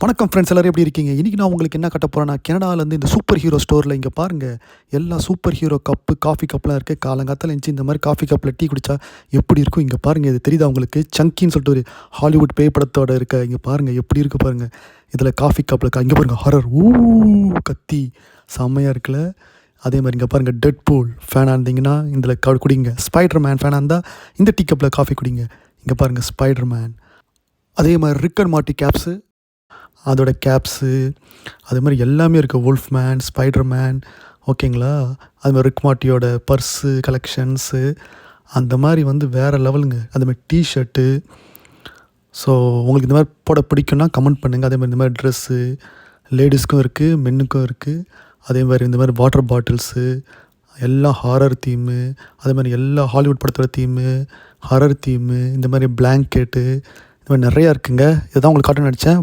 வணக்கம் ஃப்ரெண்ட்ஸ், எல்லோரும் எப்படி இருக்கீங்க? இன்றைக்கி நான் உங்களுக்கு என்ன கட்ட போகிறேன்னா, கனடாவிலேருந்து இந்த சூப்பர் ஹீரோ ஸ்டோரில் இங்கே பாருங்கள், எல்லா சூப்பர் ஹீரோ கப்பு, காஃபி கப்லாம் இருக்குது. காலங்காத்தால எழுந்துச்சி இந்த மாதிரி காஃபி கப்பில் டீ குடித்தா எப்படி இருக்கும்? இங்கே பாருங்கள், இது தெரியுதா உங்களுக்கு? சங்கின்னு சொல்லிட்டு ஒரு ஹாலிவுட் பேய் படத்தோட இருக்க இங்கே பாருங்கள், எப்படி இருக்குது பாருங்கள். இதில் காஃபி கப்பில் இங்கே பாருங்கள், ஹரர் கத்தி செம்மையாக இருக்குல்ல. அதே மாதிரி இங்கே பாருங்கள், டெட் பூல் ஃபேனாக இருந்தீங்கன்னா இதில் குடிங்க. ஸ்பைடர் மேன் ஃபேனாக இருந்தால் இந்த டீ கப்பில் காஃபி குடிங்க. இங்கே பாருங்கள், ஸ்பைடர் மேன். அதே மாதிரி ரிக் அண்ட் மார்ட்டி கேப்ஸு, அதோட கேப்ஸு, அது மாதிரி எல்லாமே இருக்குது. வுல்ஃப் மேன், ஸ்பைடர் மேன், ஓகேங்களா? அது மாதிரி ரிக் மார்ட்டியோட பர்ஸு கலெக்ஷன்ஸு, அந்த மாதிரி வந்து வேறு லெவலுங்க. அதுமாதிரி டிஷர்ட்டு. ஸோ உங்களுக்கு இந்த மாதிரி போட பிடிக்குன்னா கமெண்ட் பண்ணுங்கள். அதே மாதிரி இந்த மாதிரி ட்ரெஸ்ஸு லேடிஸ்க்கும் இருக்குது, மென்னுக்கும் இருக்குது. அதே மாதிரி இந்த மாதிரி வாட்டர் பாட்டில்ஸு, எல்லாம் ஹாரர் தீமு, அதே மாதிரி எல்லா ஹாலிவுட் படத்தோட தீமு, ஹாரர் தீமு, இந்த மாதிரி பிளாங்கெட்டு, இந்த மாதிரி நிறையா இருக்குங்க. இதுதான் உங்களுக்கு காட்ட நினச்சேன்.